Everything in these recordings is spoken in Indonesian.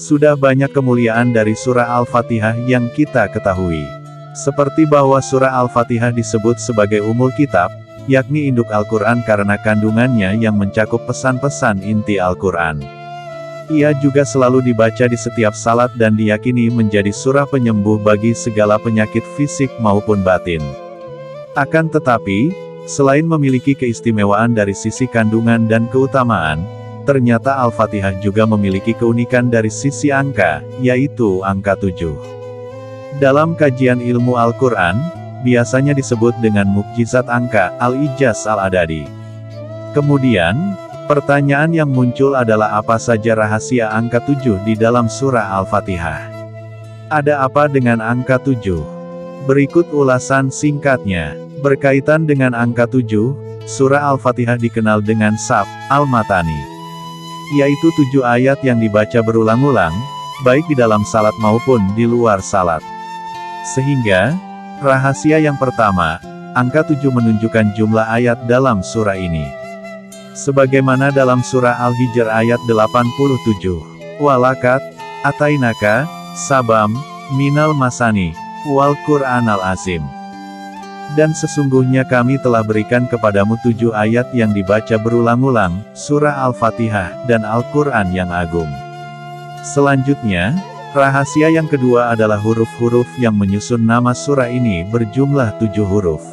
Sudah banyak kemuliaan dari surah Al-Fatihah yang kita ketahui. Seperti bahwa surah Al-Fatihah disebut sebagai Ummul Kitab, yakni induk Al-Quran karena kandungannya yang mencakup pesan-pesan inti Al-Quran. Ia juga selalu dibaca di setiap salat dan diyakini menjadi surah penyembuh bagi segala penyakit fisik maupun batin. Akan tetapi, selain memiliki keistimewaan dari sisi kandungan dan keutamaan, ternyata Al-Fatihah juga memiliki keunikan dari sisi angka, yaitu angka 7. Dalam kajian ilmu Al-Quran, biasanya disebut dengan mukjizat angka, Al-Ijaz Al-Adadi. Kemudian, pertanyaan yang muncul adalah apa saja rahasia angka 7 di dalam surah Al-Fatihah. Ada apa dengan angka 7? Berikut ulasan singkatnya. Berkaitan dengan angka 7, surah Al-Fatihah dikenal dengan Sab' Al-Matani, yaitu 7 ayat yang dibaca berulang-ulang, baik di dalam salat maupun di luar salat. Sehingga, rahasia yang pertama, angka 7 menunjukkan jumlah ayat dalam surah ini. Sebagaimana dalam surah Al-Hijr ayat 87, Walakat, Atainaka, Sabam, Minal Masani, Wal Qur'anal Azim. Dan sesungguhnya kami telah berikan kepadamu 7 ayat yang dibaca berulang-ulang, surah Al-Fatihah, dan Al-Quran yang agung. Selanjutnya, rahasia yang kedua adalah huruf-huruf yang menyusun nama surah ini berjumlah 7 huruf.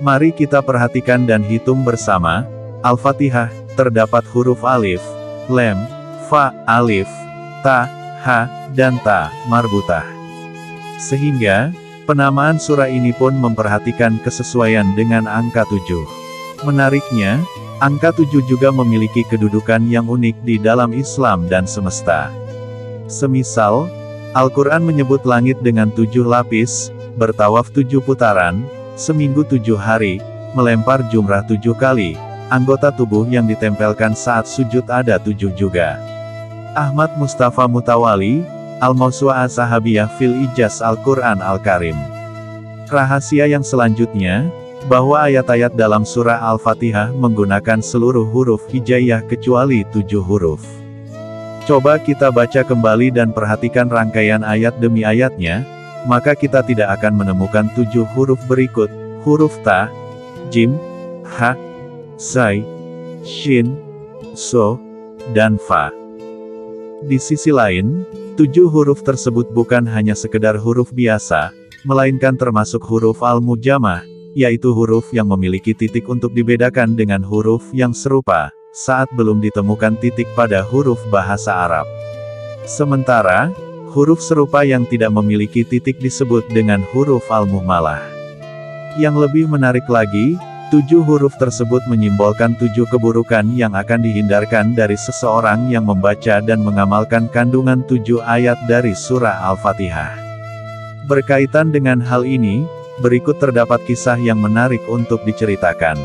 Mari kita perhatikan dan hitung bersama. Al-Fatihah, terdapat huruf alif, lam, fa, alif, ta, ha, dan ta, marbutah. Sehingga, penamaan surah ini pun memperhatikan kesesuaian dengan angka 7. Menariknya, angka 7 juga memiliki kedudukan yang unik di dalam Islam dan semesta. Semisal, Al-Quran menyebut langit dengan 7 lapis, bertawaf 7 putaran, seminggu 7 hari, melempar jumrah 7 kali, anggota tubuh yang ditempelkan saat sujud ada 7 juga. Ahmad Mustafa Mutawali, Al-Mawsu'ah As-Sahabiyah fil Ijaz Al-Quran Al-Karim. Rahasia yang selanjutnya, bahwa ayat-ayat dalam surah Al-Fatihah menggunakan seluruh huruf hijaiyah kecuali 7 huruf. Coba kita baca kembali dan perhatikan rangkaian ayat demi ayatnya, maka kita tidak akan menemukan 7 huruf berikut, huruf ta, jim, ha, zai, shin, so, dan fa. Di sisi lain, 7 huruf tersebut bukan hanya sekedar huruf biasa, melainkan termasuk huruf al-mujamah, yaitu huruf yang memiliki titik untuk dibedakan dengan huruf yang serupa, saat belum ditemukan titik pada huruf bahasa Arab. Sementara, huruf serupa yang tidak memiliki titik disebut dengan huruf al-muhmalah. Yang lebih menarik lagi, 7 huruf tersebut menyimbolkan 7 keburukan yang akan dihindarkan dari seseorang yang membaca dan mengamalkan kandungan 7 ayat dari surah Al-Fatihah. Berkaitan dengan hal ini, berikut terdapat kisah yang menarik untuk diceritakan.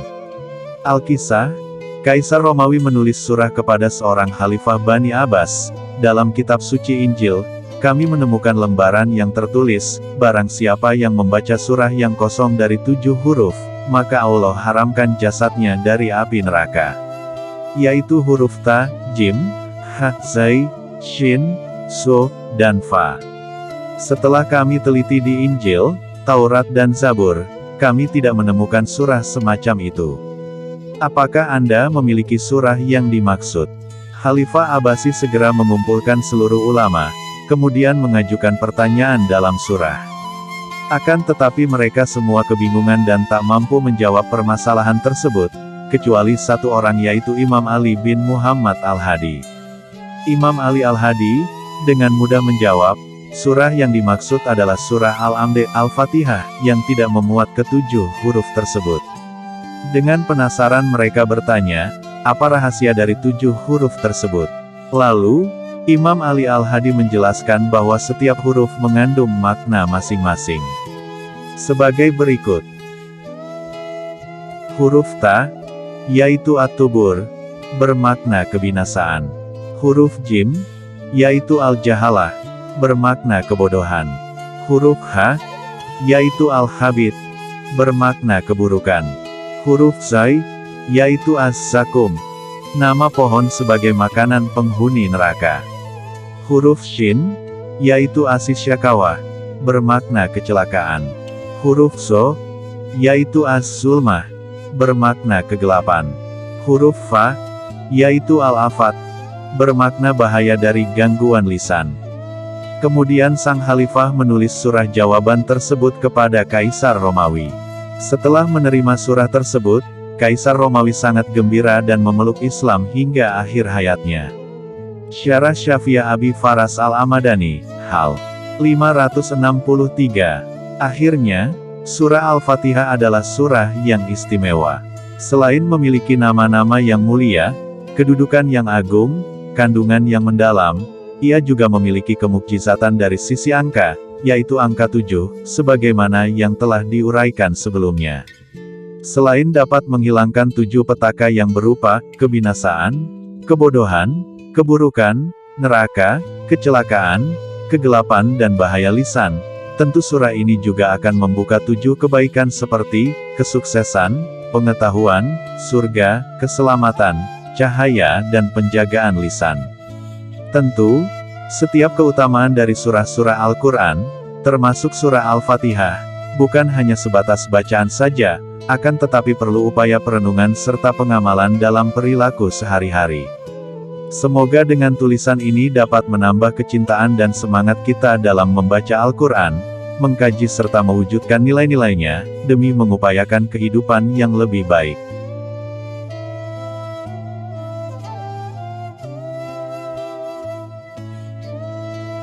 Al-Kisah, Kaisar Romawi menulis surah kepada seorang Khalifah Bani Abbas. Dalam kitab suci Injil, kami menemukan lembaran yang tertulis, barang siapa yang membaca surah yang kosong dari 7 huruf, maka Allah haramkan jasadnya dari api neraka. Yaitu huruf ta, jim, ha, zai, shin, so, dan fa. Setelah kami teliti di Injil, Taurat dan Zabur, kami tidak menemukan surah semacam itu. Apakah Anda memiliki surah yang dimaksud? Khalifah Abbasi segera mengumpulkan seluruh ulama, kemudian mengajukan pertanyaan dalam surah. Akan tetapi mereka semua kebingungan dan tak mampu menjawab permasalahan tersebut, kecuali satu orang yaitu Imam Ali bin Muhammad Al-Hadi. Imam Ali Al-Hadi, dengan mudah menjawab, surah yang dimaksud adalah surah Al-Amd Al-Fatihah, yang tidak memuat ketujuh huruf tersebut. Dengan penasaran mereka bertanya, apa rahasia dari 7 huruf tersebut? Lalu, Imam Ali Al-Hadi menjelaskan bahwa setiap huruf mengandung makna masing-masing. Sebagai berikut. Huruf ta, yaitu at-tubur, bermakna kebinasaan. Huruf jim, yaitu al-jahalah, bermakna kebodohan. Huruf ha, yaitu al-khabith, bermakna keburukan. Huruf zai, yaitu az-zakum, nama pohon sebagai makanan penghuni neraka. Huruf Shin, yaitu as-syakawah, bermakna kecelakaan. Huruf So, yaitu as-zulmah, bermakna kegelapan. Huruf Fa, yaitu al-afat, bermakna bahaya dari gangguan lisan. Kemudian sang khalifah menulis surah jawaban tersebut kepada Kaisar Romawi. Setelah menerima surah tersebut, Kaisar Romawi sangat gembira dan memeluk Islam hingga akhir hayatnya. Syarah Syafi'iyah Abi Faras Al-Amadani, hal 563. Akhirnya, surah Al-Fatihah adalah surah yang istimewa. Selain memiliki nama-nama yang mulia, kedudukan yang agung, kandungan yang mendalam, ia juga memiliki kemukjizatan dari sisi angka, yaitu angka 7, sebagaimana yang telah diuraikan sebelumnya. Selain dapat menghilangkan 7 petaka yang berupa kebinasaan, kebodohan, keburukan, neraka, kecelakaan, kegelapan dan bahaya lisan, tentu surah ini juga akan membuka 7 kebaikan seperti kesuksesan, pengetahuan, surga, keselamatan, cahaya dan penjagaan lisan. Tentu, setiap keutamaan dari surah-surah Al-Quran, termasuk surah Al-Fatihah, bukan hanya sebatas bacaan saja, akan tetapi perlu upaya perenungan serta pengamalan dalam perilaku sehari-hari. Semoga dengan tulisan ini dapat menambah kecintaan dan semangat kita dalam membaca Al-Quran, mengkaji serta mewujudkan nilai-nilainya, demi mengupayakan kehidupan yang lebih baik.